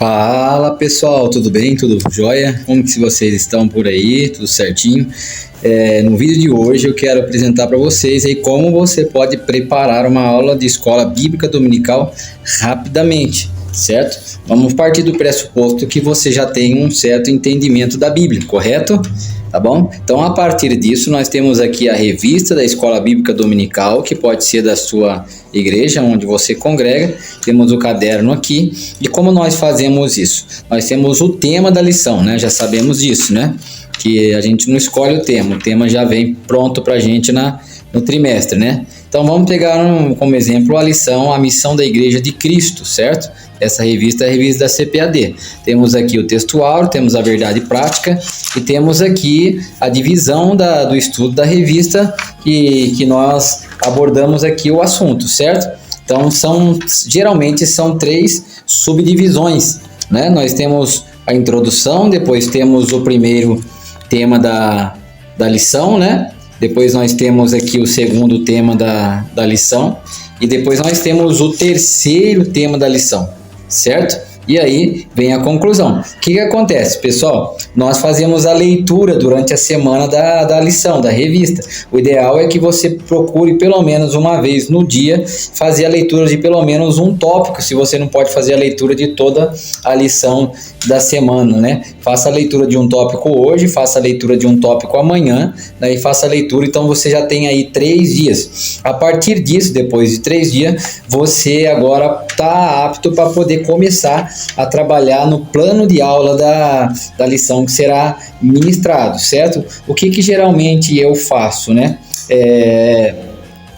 Fala pessoal, tudo bem? Tudo jóia? Como que vocês estão por aí? Tudo certinho? No vídeo de hoje eu quero apresentar para vocês aí como você pode preparar uma aula de escola bíblica dominical rapidamente, certo? Vamos partir do pressuposto que você já tem um certo entendimento da Bíblia, correto? Tá bom? Então, a partir disso, nós temos aqui a revista da Escola Bíblica Dominical, que pode ser da sua igreja, onde você congrega. Temos o caderno aqui. E como nós fazemos isso? Nós temos o tema da lição, né? Já sabemos disso, né? Que a gente não escolhe o tema já vem pronto pra gente no trimestre, né? Então, vamos pegar como exemplo a lição, a missão da Igreja de Cristo, certo? Essa revista é a revista da CPAD. Temos aqui o textuário, temos a verdade prática e temos aqui a divisão do estudo da revista que nós abordamos aqui o assunto, certo? Então, geralmente são 3 subdivisões, né? Nós temos a introdução, depois temos o primeiro tema da lição, né? Depois nós temos aqui o segundo tema da lição e depois nós temos o terceiro tema da lição, certo? E aí vem a conclusão. O que acontece, pessoal? Nós fazemos a leitura durante a semana da lição, da revista. O ideal é que você procure pelo menos uma vez no dia fazer a leitura de pelo menos um tópico, se você não pode fazer a leitura de toda a lição da semana, né? Faça a leitura de um tópico hoje, faça a leitura de um tópico amanhã, daí faça a leitura, então você já tem aí 3 dias. A partir disso, depois de 3 dias, você agora está apto para poder começar a trabalhar no plano de aula da lição que será ministrado, certo? O que geralmente eu faço, né?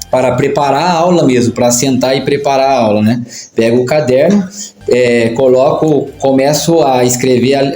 Para preparar a aula mesmo, para sentar e preparar a aula, né? Pego o caderno, começo a escrever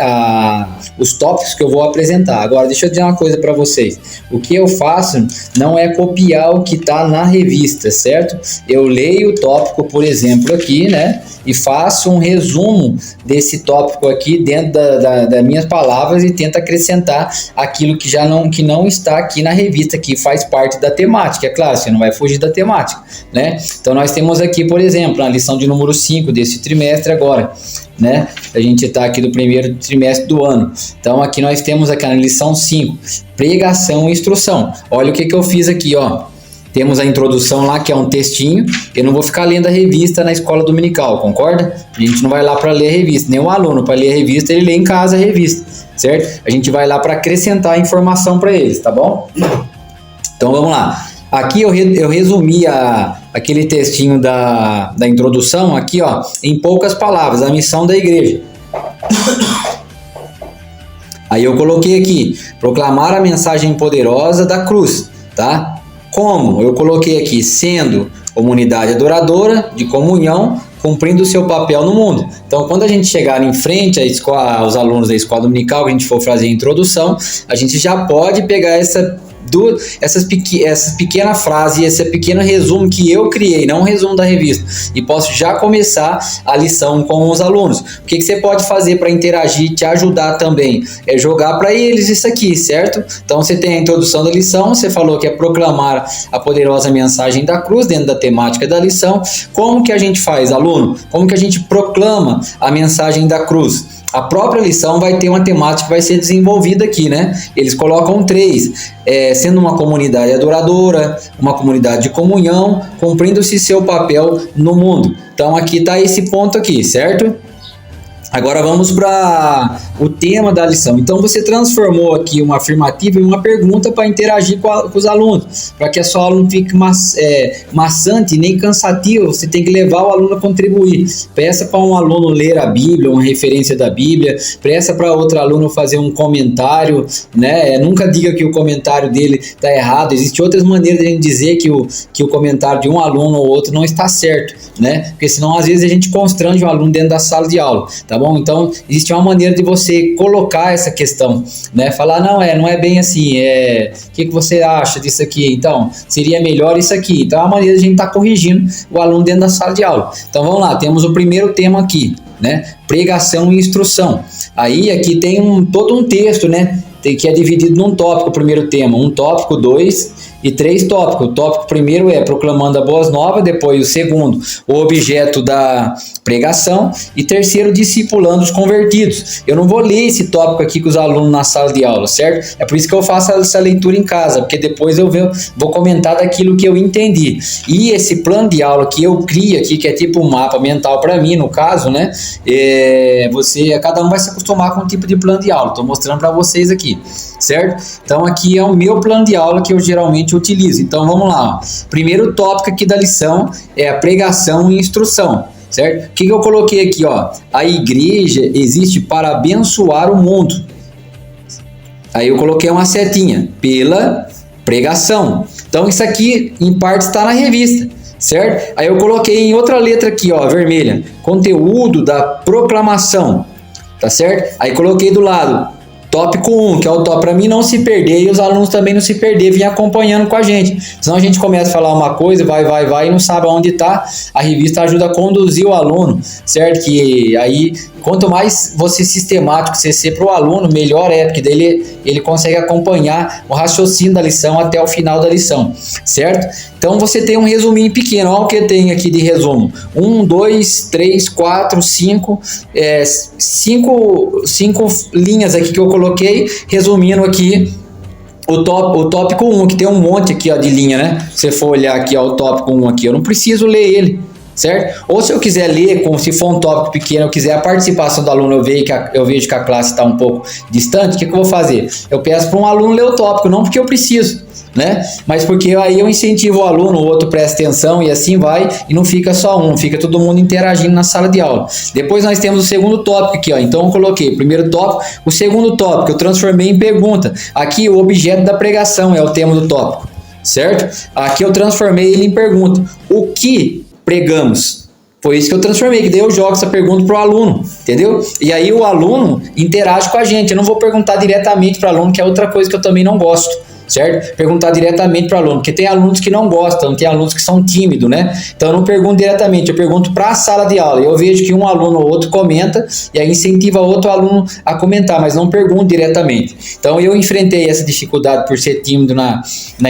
os tópicos que eu vou apresentar. Agora, deixa eu dizer uma coisa para vocês. O que eu faço não é copiar o que está na revista, certo? Eu leio o tópico, por exemplo, aqui, né? E faço um resumo desse tópico aqui dentro das minhas palavras e tento acrescentar aquilo que não está aqui na revista, que faz parte da temática. É claro, você não vai fugir da temática, né? Então, nós temos aqui, por exemplo, a lição de número 5 desse trimestre agora, né? A gente está aqui do primeiro trimestre do ano. Então, aqui nós temos aqui na lição 5, pregação e instrução. Olha o que eu fiz aqui, ó. Temos a introdução lá, que é um textinho. Eu não vou ficar lendo a revista na escola dominical, concorda? A gente não vai lá para ler a revista. Nem o aluno, para ler a revista, ele lê em casa a revista, certo? A gente vai lá para acrescentar informação para eles, tá bom? Então, vamos lá. Aqui eu resumi aquele textinho da introdução, aqui, ó, em poucas palavras, a missão da igreja. Aí eu coloquei aqui, proclamar a mensagem poderosa da cruz, tá? Como? Eu coloquei aqui, sendo comunidade adoradora, de comunhão, cumprindo o seu papel no mundo. Então, quando a gente chegar em frente aos alunos da escola dominical, que a gente for fazer a introdução, a gente já pode pegar essa pequena frase, esse pequeno resumo que eu criei, não um resumo da revista, e posso já começar a lição com os alunos. O que você pode fazer para interagir, te ajudar também? É jogar para eles isso aqui, certo? Então você tem a introdução da lição, você falou que é proclamar a poderosa mensagem da cruz dentro da temática da lição. Como que a gente faz, aluno? Como que a gente proclama a mensagem da cruz? A própria lição vai ter uma temática que vai ser desenvolvida aqui, né? Eles colocam 3, sendo uma comunidade adoradora, uma comunidade de comunhão, cumprindo-se seu papel no mundo. Então aqui está esse ponto aqui, certo? Agora vamos para o tema da lição. Então você transformou aqui uma afirmativa em uma pergunta para interagir com os alunos, para que a sua aula não fique maçante nem cansativa. Você tem que levar o aluno a contribuir. Peça para um aluno ler a Bíblia, uma referência da Bíblia. Peça para outro aluno fazer um comentário, né? Nunca diga que o comentário dele está errado. Existem outras maneiras de a gente dizer que o comentário de um aluno ou outro não está certo, né? Porque senão às vezes a gente constrange o aluno dentro da sala de aula, tá bom? Então existe uma maneira de você colocar essa questão, né? Falar, não é bem assim, o que você acha disso aqui? Então, seria melhor isso aqui. Então, é uma maneira de a gente estar corrigindo o aluno dentro da sala de aula. Então, vamos lá, temos o primeiro tema aqui, né? Pregação e instrução. Aí, aqui tem todo um texto, né? Que é dividido num tópico, o primeiro tema, um tópico, 2 e 3 tópicos. O tópico primeiro é proclamando a boas novas, depois o segundo, o objeto da pregação, e terceiro, discipulando os convertidos. Eu não vou ler esse tópico aqui com os alunos na sala de aula, certo? É por isso que eu faço essa leitura em casa, porque depois eu vou comentar daquilo que eu entendi. E esse plano de aula que eu crio aqui, que é tipo um mapa mental para mim, no caso, né? Cada um vai se acostumar com um tipo de plano de aula. Estou mostrando para vocês aqui, certo? Então aqui é o meu plano de aula que eu geralmente utilizo. Então vamos lá. Primeiro tópico aqui da lição é a pregação e instrução, certo? O que eu coloquei aqui, ó? A igreja existe para abençoar o mundo. Aí eu coloquei uma setinha pela pregação. Então isso aqui em parte está na revista, certo? Aí eu coloquei em outra letra aqui, ó, vermelha, conteúdo da proclamação, tá certo? Aí coloquei do lado tópico 1, que é o tópico para mim não se perder e os alunos também não se perder, vir acompanhando com a gente. Senão a gente começa a falar uma coisa, vai e não sabe aonde está. A revista ajuda a conduzir o aluno, certo? Que aí, quanto mais você sistemático você ser para o aluno, melhor é, porque daí ele consegue acompanhar o raciocínio da lição até o final da lição, certo? Então você tem um resuminho pequeno, olha o que tem aqui de resumo: 1, 2, 3, 4, 5, 5 linhas aqui que eu coloquei, resumindo aqui o tópico 1, que tem um monte aqui, ó, de linha, né? Se você for olhar aqui, ó, o tópico 1 aqui, eu não preciso ler ele, certo? Ou se eu quiser ler, como se for um tópico pequeno, eu quiser a participação do aluno, eu vejo que a classe está um pouco distante, o que eu vou fazer? Eu peço para um aluno ler o tópico, não porque eu preciso, né? Mas porque aí eu incentivo o aluno, o outro presta atenção e assim vai, e não fica só um, fica todo mundo interagindo na sala de aula. Depois nós temos o segundo tópico aqui, ó. Então eu coloquei o primeiro tópico, o segundo tópico eu transformei em pergunta. Aqui o objeto da pregação é o tema do tópico, certo? Aqui eu transformei ele em pergunta. O que pregamos? Foi isso que eu transformei, que daí eu jogo essa pergunta para o aluno, entendeu? E aí o aluno interage com a gente. Eu não vou perguntar diretamente para o aluno, que é outra coisa que eu também não gosto, certo? Perguntar diretamente para o aluno, porque tem alunos que não gostam, tem alunos que são tímidos, né? Então eu não pergunto diretamente, eu pergunto para a sala de aula. Eu vejo que um aluno ou outro comenta e aí incentiva outro aluno a comentar, mas não pergunto diretamente. Então eu enfrentei essa dificuldade por ser tímido na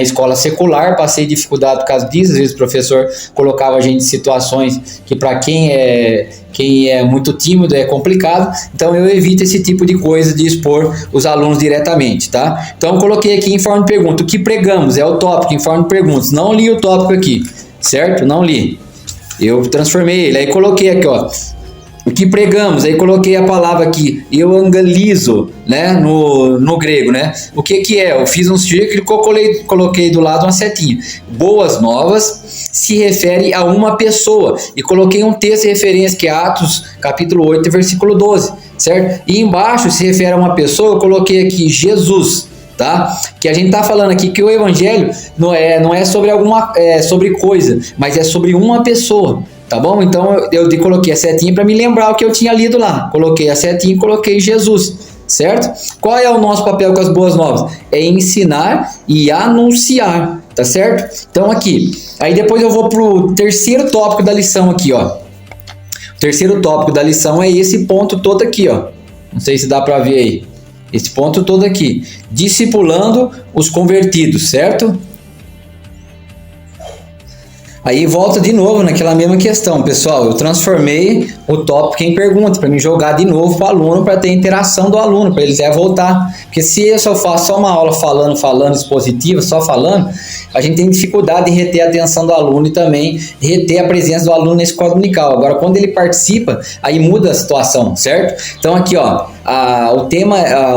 escola secular, passei dificuldade por causa disso. Às vezes o professor colocava a gente em situações que para quem é muito tímido é complicado, então eu evito esse tipo de coisa de expor os alunos diretamente, tá? Então eu coloquei aqui em forma de pergunta, o que pregamos? É o tópico em forma de perguntas. Não li o tópico aqui, certo? Não li. Eu transformei ele, aí coloquei aqui, ó, o que pregamos, aí coloquei a palavra aqui, euangelizo, né, no grego, né? O que é? Eu fiz um círculo e coloquei do lado uma setinha. Boas novas se refere a uma pessoa, e coloquei um texto de referência que é Atos, capítulo 8, versículo 12, certo? E embaixo se refere a uma pessoa, eu coloquei aqui Jesus, tá? Que a gente tá falando aqui que o evangelho não é sobre sobre coisa, mas é sobre uma pessoa. Tá bom? Então eu coloquei a setinha para me lembrar o que eu tinha lido lá. Coloquei a setinha e coloquei Jesus, certo? Qual é o nosso papel com as boas novas? É ensinar e anunciar, tá certo? Então aqui, aí depois eu vou pro terceiro tópico da lição aqui, ó. O terceiro tópico da lição é esse ponto todo aqui, ó. Não sei se dá para ver aí. Esse ponto todo aqui, discipulando os convertidos, certo? Aí volta de novo naquela mesma questão, pessoal. Eu transformei o tópico em pergunta para me jogar de novo para o aluno, para ter interação do aluno, para eles voltar. Porque se eu só faço só uma aula falando expositiva, só falando, a gente tem dificuldade de reter a atenção do aluno e também reter a presença do aluno na escola dominical. Agora, quando ele participa, aí muda a situação, certo? Então aqui, ó,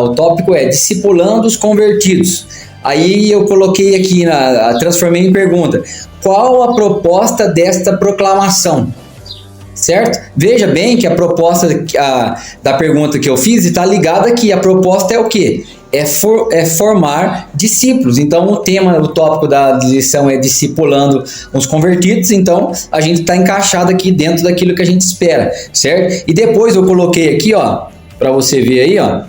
o tópico é discipulando os convertidos. Aí eu coloquei aqui, transformei em pergunta: qual a proposta desta proclamação? Certo? Veja bem que a proposta da pergunta que eu fiz está ligada aqui. A proposta é o quê? É formar discípulos. Então o tópico da lição é discipulando os convertidos. Então a gente está encaixado aqui dentro daquilo que a gente espera, certo? E depois eu coloquei aqui, ó, para você ver aí, ó,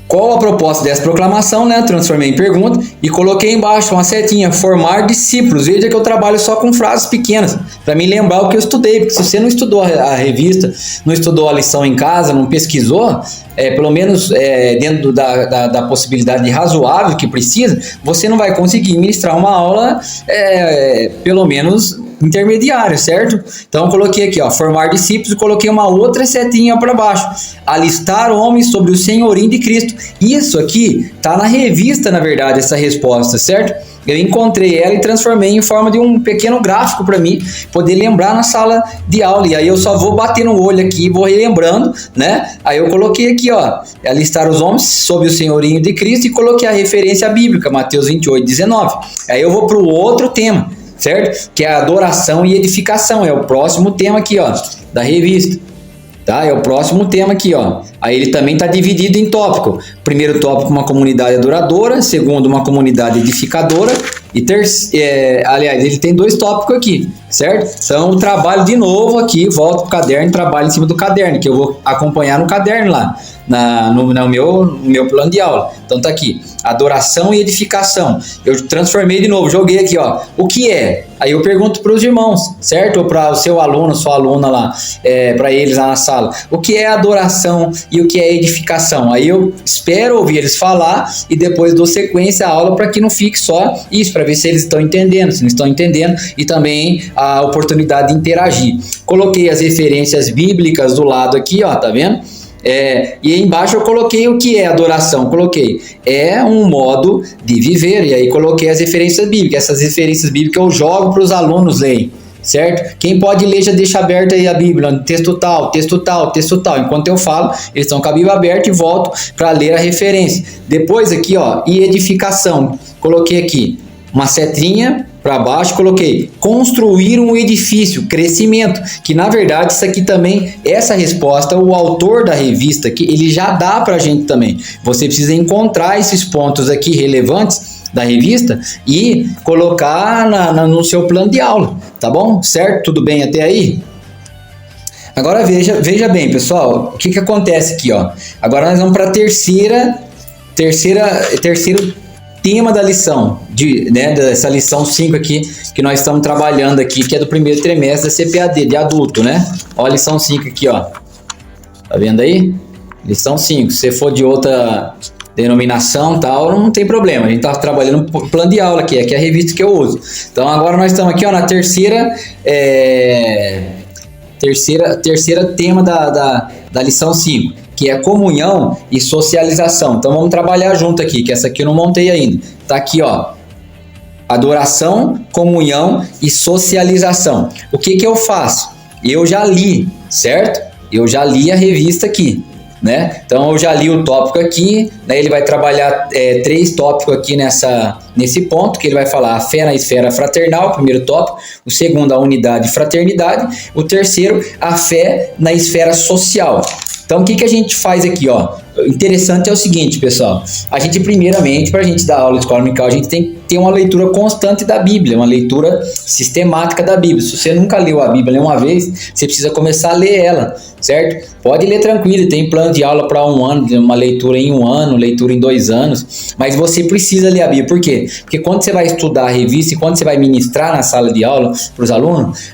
Qual a proposta dessa proclamação, né? Transformei em pergunta e coloquei embaixo uma setinha, formar discípulos. Veja que eu trabalho só com frases pequenas, para me lembrar o que eu estudei, porque se você não estudou a revista, não estudou a lição em casa, não pesquisou, pelo menos dentro da possibilidade razoável que precisa, você não vai conseguir ministrar uma aula, pelo menos intermediário, certo? Então eu coloquei aqui, ó, formar discípulos, e coloquei uma outra setinha para baixo, alistar homens sobre o senhorio de Cristo. Isso aqui tá na revista, na verdade, essa resposta, certo? Eu encontrei ela e transformei em forma de um pequeno gráfico para mim poder lembrar na sala de aula. E aí eu só vou bater no olho aqui e vou relembrando, né? Aí eu coloquei aqui, ó, alistar os homens sob o senhorio de Cristo e coloquei a referência bíblica, Mateus 28:19. Aí eu vou para o outro tema, certo? Que é a adoração e edificação. É o próximo tema aqui, ó, da revista. Tá? É o próximo tema aqui, ó. Aí ele também está dividido em tópico. Primeiro tópico, uma comunidade adoradora. Segundo, uma comunidade edificadora. E aliás, ele tem 2 tópicos aqui, certo? Então, eu trabalho de novo aqui, volto pro caderno, trabalho em cima do caderno, que eu vou acompanhar no caderno lá, no meu plano de aula. Então tá aqui, adoração e edificação. Eu transformei de novo, joguei aqui, ó, o que é? Aí eu pergunto para os irmãos, certo? Ou para o seu aluno, sua aluna lá, para eles lá na sala, o que é adoração e o que é edificação? Aí eu espero ouvir eles falar e depois dou sequência à aula para que não fique só isso, para ver se eles estão entendendo, se não estão entendendo, e também a oportunidade de interagir. Coloquei as referências bíblicas do lado aqui, ó, tá vendo? E embaixo eu coloquei o que é adoração. Coloquei, é um modo de viver. E aí coloquei as referências bíblicas. Essas referências bíblicas eu jogo para os alunos lerem, certo? Quem pode ler já deixa aberta aí a Bíblia, texto tal, texto tal, texto tal. Enquanto eu falo, eles estão com a Bíblia aberta e volto para ler a referência. Depois aqui, ó, e edificação. Coloquei aqui uma setinha para baixo, coloquei construir um edifício, crescimento, que na verdade isso aqui também, essa resposta, o autor da revista aqui, ele já dá para a gente também. Você precisa encontrar esses pontos aqui relevantes da revista e colocar no seu plano de aula, tá bom? Certo? Tudo bem até aí? Agora veja bem, pessoal, o que acontece aqui, ó. Agora nós vamos para terceiro tema da lição, dessa lição 5 aqui, que nós estamos trabalhando aqui, que é do primeiro trimestre da CPAD, de adulto, né? Ó a lição 5 aqui, ó. Tá vendo aí? Lição 5. Se você for de outra denominação tal, não tem problema. A gente tá trabalhando no plano de aula aqui, é a revista que eu uso. Então agora nós estamos aqui, ó, na terceira tema da lição 5. Que é comunhão e socialização. Então vamos trabalhar junto aqui, que essa aqui eu não montei ainda. Tá aqui, ó, adoração, comunhão e socialização. O que eu faço? Eu já li, certo? Eu já li a revista aqui, né? Então eu já li o tópico aqui, né? Ele vai trabalhar 3 tópicos aqui nesse ponto, que ele vai falar a fé na esfera fraternal, o primeiro tópico, o segundo a unidade e fraternidade, o terceiro a fé na esfera social. Então, o que a gente faz aqui, ó? O interessante é o seguinte, pessoal. A gente, primeiramente, para a gente dar aula de escola dominical, a gente tem que ter uma leitura constante da Bíblia, uma leitura sistemática da Bíblia. Se você nunca leu a Bíblia uma vez, você precisa começar a ler ela, certo? Pode ler tranquilo, tem plano de aula para 1 ano, uma leitura em 1 ano, leitura em 2 anos, mas você precisa ler a Bíblia. Por quê? Porque quando você vai estudar a revista e quando você vai ministrar na sala de aula para os alunos,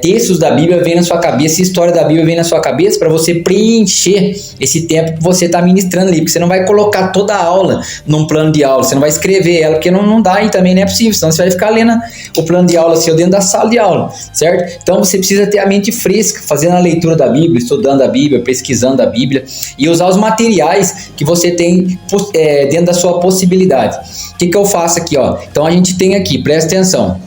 textos da Bíblia vêm na sua cabeça, história da Bíblia vem na sua cabeça para você preencher esse tempo que você está ministrando ali, porque você não vai colocar toda a aula num plano de aula, você não vai escrever ela, porque não dá e também não é possível, senão você vai ficar lendo o plano de aula seu dentro da sala de aula, certo? Então você precisa ter a mente fresca, fazendo a leitura da Bíblia, estudando a Bíblia, pesquisando a Bíblia e usar os materiais que você tem dentro da sua possibilidade. O que eu faço aqui, ó? Então a gente tem aqui, presta atenção.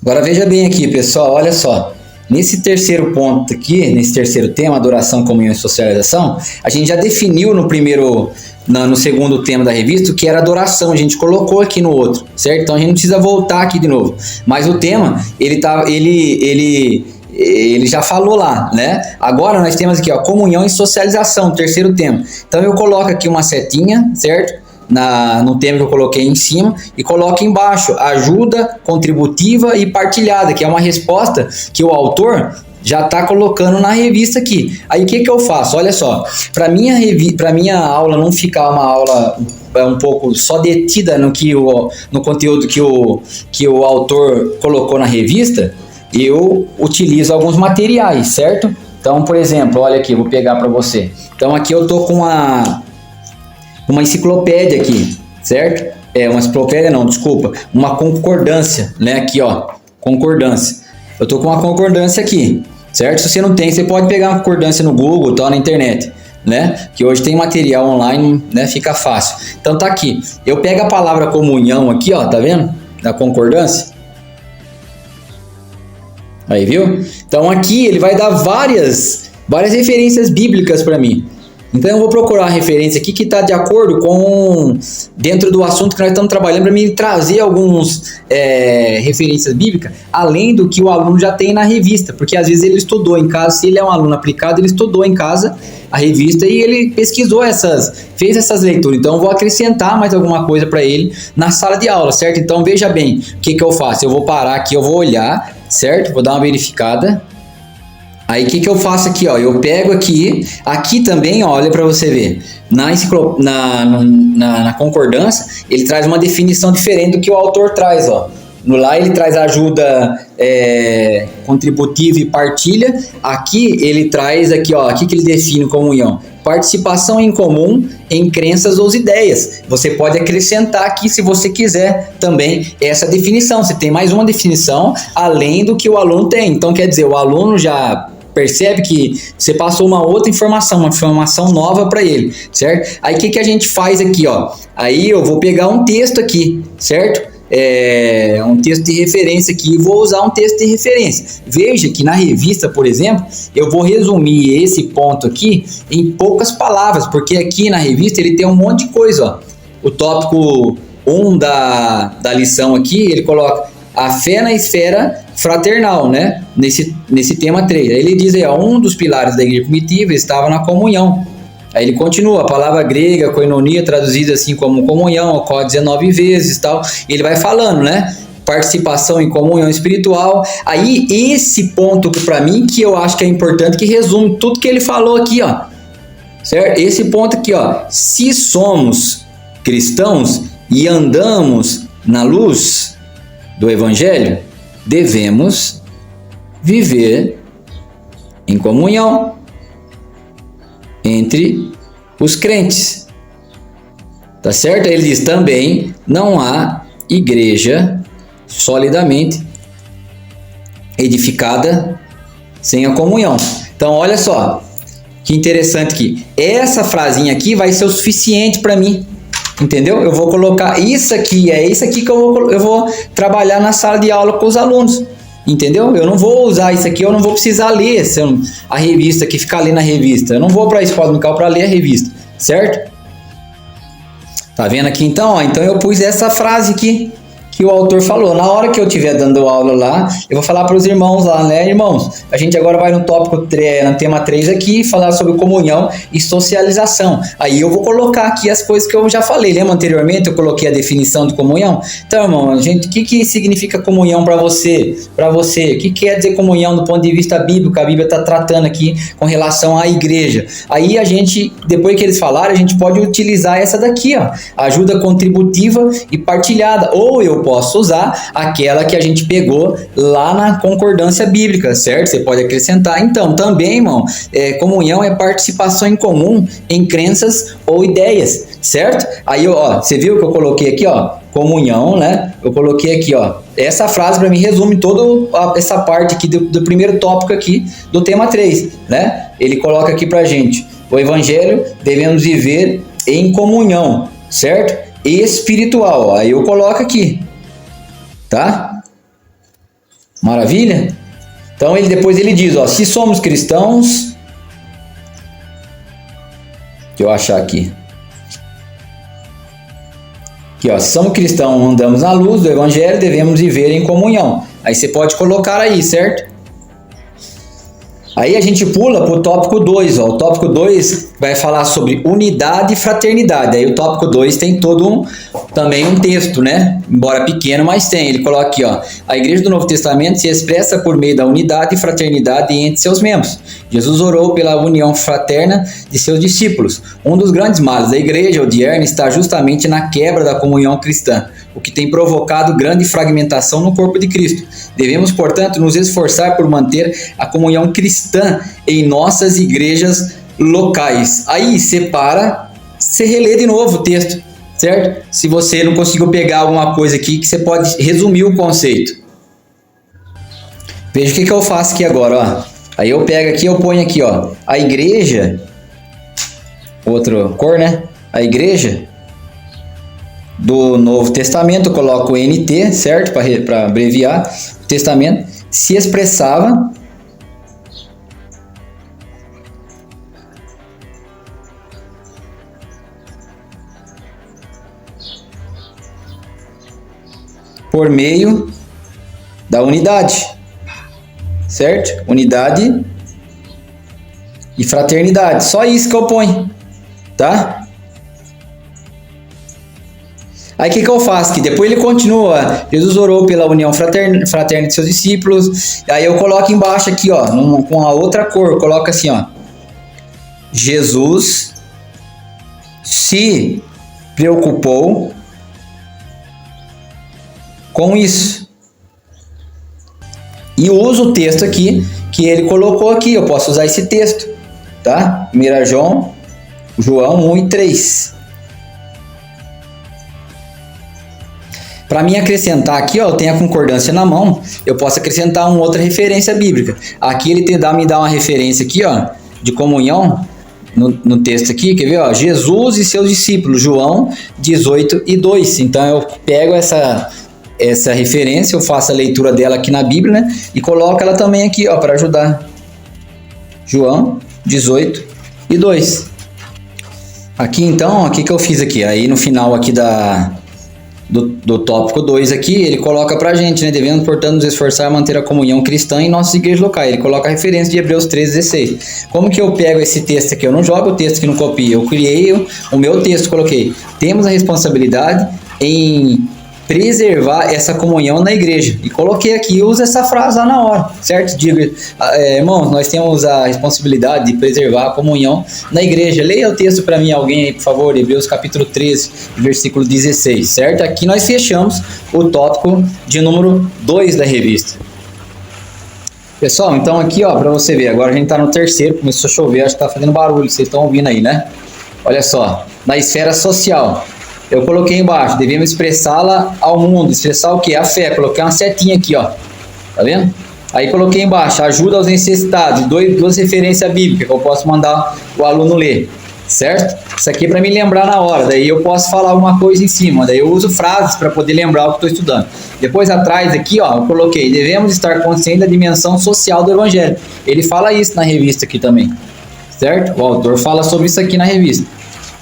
Agora veja bem aqui, pessoal, olha só. Nesse terceiro ponto aqui, nesse terceiro tema, adoração, comunhão e socialização, a gente já definiu no segundo tema da revista o que era adoração, a gente colocou aqui no outro, certo? Então a gente não precisa voltar aqui de novo. Mas o tema, ele já falou lá, né? Agora nós temos aqui, ó, comunhão e socialização, terceiro tema. Então eu coloco aqui uma setinha, certo? No tema que eu coloquei em cima e coloco embaixo ajuda contributiva e partilhada, que é uma resposta que o autor já tá colocando na revista aqui. Aí o que eu faço? Olha só, para minha aula não ficar uma aula um pouco só detida no conteúdo que o autor colocou na revista, eu utilizo alguns materiais, certo? Então, por exemplo, olha aqui, eu vou pegar para você. Então aqui eu tô com uma enciclopédia aqui, certo? Uma enciclopédia não, desculpa, uma concordância, né? Aqui, ó, concordância. Eu tô com uma concordância aqui, certo? Se você não tem, você pode pegar uma concordância no Google, tal, na internet, né? Que hoje tem material online, né? Fica fácil. Então tá aqui. Eu pego a palavra comunhão aqui, ó, tá vendo? Da concordância. Aí, viu? Então aqui ele vai dar várias referências bíblicas para mim. Então eu vou procurar uma referência aqui que está de acordo com dentro do assunto que nós estamos trabalhando, para mim trazer alguns referências bíblicas, além do que o aluno já tem na revista, porque às vezes ele estudou em casa, se ele é um aluno aplicado, ele estudou em casa a revista e ele pesquisou fez essas leituras. Então eu vou acrescentar mais alguma coisa para ele na sala de aula, certo? Então veja bem, o que eu faço? Eu vou parar aqui, eu vou olhar, certo? Vou dar uma verificada. Aí o que eu faço aqui, ó? Eu pego aqui também, ó, olha para você ver, na concordância, ele traz uma definição diferente do que o autor traz, ó. Lá ele traz ajuda contributiva e partilha. Aqui ele traz aqui, ó, aqui que ele define comunhão: participação em comum em crenças ou ideias. Você pode acrescentar aqui, se você quiser, também essa definição. Você tem mais uma definição além do que o aluno tem. Então quer dizer, o aluno já percebe que você passou uma outra informação, uma informação nova para ele, certo? Aí o que a gente faz aqui, ó? Aí eu vou pegar um texto aqui, certo? Um texto de referência aqui, e vou usar um texto de referência. Veja que na revista, por exemplo, eu vou resumir esse ponto aqui em poucas palavras, porque aqui na revista ele tem um monte de coisa, ó. O tópico 1 da lição aqui, ele coloca a fé na esfera fraternal, né? Nesse tema 3. Aí ele diz aí, ó, um dos pilares da igreja primitiva estava na comunhão. Aí ele continua, a palavra grega, koinonia, traduzida assim como comunhão, ocorre 19 vezes, tal. E ele vai falando, né? Participação em comunhão espiritual. Aí esse ponto para mim que eu acho que é importante, que resume tudo que ele falou aqui, ó. Certo? Esse ponto aqui, ó. Se somos cristãos e andamos na luz do evangelho, devemos viver em comunhão entre os crentes. Tá certo? Ele diz também, não há igreja solidamente edificada sem a comunhão. Então, olha só, que interessante aqui. Essa frasinha aqui vai ser o suficiente para mim. Entendeu? Eu vou colocar isso aqui que eu vou trabalhar na sala de aula com os alunos. Entendeu? Eu não vou usar isso aqui, eu não vou precisar ler a revista aqui, ficar lendo a revista. Eu não vou para a escola dominical para ler a revista, certo? Tá vendo aqui então? Ó, então eu pus essa frase aqui que o autor falou. Na hora que eu estiver dando aula lá, eu vou falar para os irmãos lá, né, irmãos? A gente agora vai no tópico, no tema 3 aqui, falar sobre comunhão e socialização. Aí eu vou colocar aqui as coisas que eu já falei. Lembra anteriormente? Eu coloquei a definição de comunhão. Então, irmão, gente, o que significa comunhão para você? Para você, o que quer dizer comunhão do ponto de vista bíblico? A Bíblia está tratando aqui com relação à igreja. Aí a gente, depois que eles falaram, a gente pode utilizar essa daqui, ó, ajuda contributiva e partilhada. Ou eu posso usar aquela que a gente pegou lá na concordância bíblica, certo? Você pode acrescentar. Então, também, irmão, comunhão é participação em comum em crenças ou ideias, certo? Aí, ó, você viu que eu coloquei aqui, ó, comunhão, né? Eu coloquei aqui, ó, essa frase para mim resume toda essa parte aqui do primeiro tópico aqui do tema 3, né? Ele coloca aqui pra gente, o evangelho devemos viver em comunhão, certo? Espiritual, aí eu coloco aqui, tá? Maravilha? Então depois ele diz, ó, se somos cristãos, deixa eu achar aqui, ó, se somos cristãos, andamos na luz do evangelho, devemos viver em comunhão. Aí você pode colocar aí, certo? Aí a gente pula para o tópico 2, ó. O tópico 2 vai falar sobre unidade e fraternidade. Aí o tópico 2 tem também um texto, né? Embora pequeno, mas tem. Ele coloca aqui, ó. A igreja do Novo Testamento se expressa por meio da unidade e fraternidade entre seus membros. Jesus orou pela união fraterna de seus discípulos. Um dos grandes males da igreja odierna está justamente na quebra da comunhão cristã, o que tem provocado grande fragmentação no corpo de Cristo. Devemos, portanto, nos esforçar por manter a comunhão cristã em nossas igrejas locais. Aí, você relê de novo o texto, certo? Se você não conseguiu pegar alguma coisa aqui, que você pode resumir o conceito. Veja o que eu faço aqui agora, ó. Aí eu pego aqui, eu ponho aqui, ó, a igreja, outra cor, né? A igreja do Novo Testamento, eu coloco NT, certo? Para abreviar. O Testamento se expressava por meio da unidade, certo? Unidade e fraternidade. Só isso que eu ponho, tá? Aí o que eu faço aqui? Depois ele continua. Jesus orou pela união fraterna de seus discípulos. Aí eu coloco embaixo aqui, ó, com a outra cor. Eu coloco assim, ó. Jesus se preocupou com isso. E uso o texto aqui que ele colocou aqui. Eu posso usar esse texto, tá? 1 João 1 e 3. Para mim acrescentar aqui, ó, eu tenho a concordância na mão, eu posso acrescentar uma outra referência bíblica. Aqui ele me dá uma referência aqui, ó, de comunhão, no texto aqui, quer ver, ó, Jesus e seus discípulos, João 18 e 2. Então eu pego essa referência, eu faço a leitura dela aqui na Bíblia, né, e coloco ela também aqui, ó, para ajudar. João 18 e 2. Aqui então, ó, o que eu fiz aqui? Aí no final aqui do tópico 2 aqui, ele coloca pra gente, né? Devemos, portanto, nos esforçar a manter a comunhão cristã em nossas igrejas locais. Ele coloca a referência de Hebreus 13:16. Como que eu pego esse texto aqui? Eu não jogo o texto que não copio, eu criei o meu texto, coloquei. Temos a responsabilidade em preservar essa comunhão na igreja. E coloquei aqui, usa essa frase lá na hora, certo? Diga, irmãos, nós temos a responsabilidade de preservar a comunhão na igreja. Leia o texto para mim, alguém aí, por favor, Hebreus capítulo 13, versículo 16, certo? Aqui nós fechamos o tópico de número 2 da revista. Pessoal, então aqui, ó, para você ver, agora a gente está no terceiro, começou a chover, acho que está fazendo barulho, vocês estão ouvindo aí, né? Olha só, na esfera social. Eu coloquei embaixo, devemos expressá-la ao mundo. Expressar o que? A fé. Coloquei uma setinha aqui, ó. Tá vendo? Aí coloquei embaixo, ajuda aos necessitados. Duas referências bíblicas que eu posso mandar o aluno ler. Certo? Isso aqui é para me lembrar na hora. Daí eu posso falar alguma coisa em cima. Daí eu uso frases para poder lembrar o que estou estudando. Depois atrás aqui, ó, eu coloquei, devemos estar conscientes da dimensão social do Evangelho. Ele fala isso na revista aqui também. Certo? O autor fala sobre isso aqui na revista.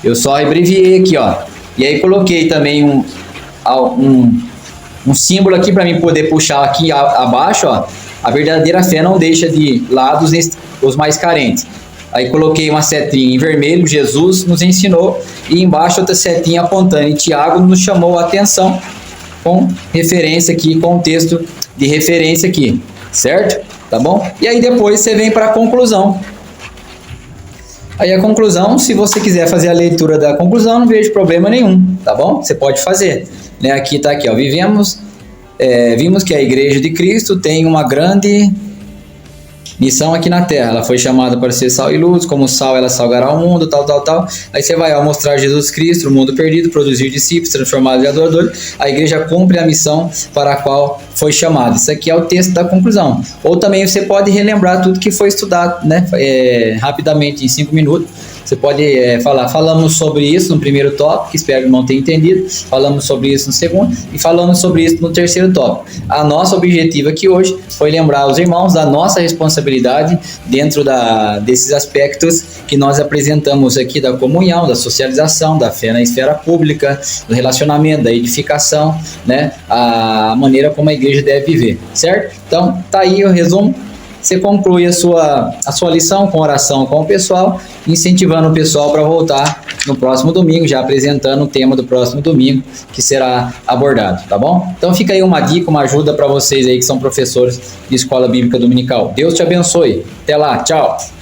Eu só abreviei aqui, ó. E aí coloquei também um símbolo aqui para mim poder puxar aqui abaixo, ó. A verdadeira fé não deixa de lado os mais carentes. Aí coloquei uma setinha em vermelho, Jesus nos ensinou, e embaixo outra setinha apontando, e Tiago nos chamou a atenção com referência aqui, com o texto de referência aqui, certo? Tá bom? E aí depois você vem para a conclusão. Aí a conclusão, se você quiser fazer a leitura da conclusão, não vejo problema nenhum, tá bom? Você pode fazer. Né? Aqui tá aqui, ó. Vimos que a Igreja de Cristo tem uma grande missão aqui na Terra. Ela foi chamada para ser sal e luz, como sal ela salgará o mundo, tal. Aí você vai, ó, mostrar Jesus Cristo, o mundo perdido, produzir discípulos, transformados em adoradores. A igreja cumpre a missão para a qual foi chamada. Isso aqui é o texto da conclusão. Ou também você pode relembrar tudo que foi estudado, né? Rapidamente, em 5 minutos. Você pode falamos sobre isso no primeiro tópico, espero que o irmão tenha entendido, falamos sobre isso no segundo e falamos sobre isso no terceiro tópico. A nosso objetivo aqui hoje foi lembrar os irmãos da nossa responsabilidade dentro desses aspectos que nós apresentamos aqui da comunhão, da socialização, da fé na esfera pública, do relacionamento, da edificação, né? A maneira como a igreja deve viver, certo? Então, tá aí o resumo. você conclui a sua lição com oração com o pessoal, incentivando o pessoal para voltar no próximo domingo, já apresentando o tema do próximo domingo que será abordado, tá bom? Então fica aí uma dica, uma ajuda para vocês aí que são professores de escola bíblica dominical. Deus te abençoe. Até lá, tchau!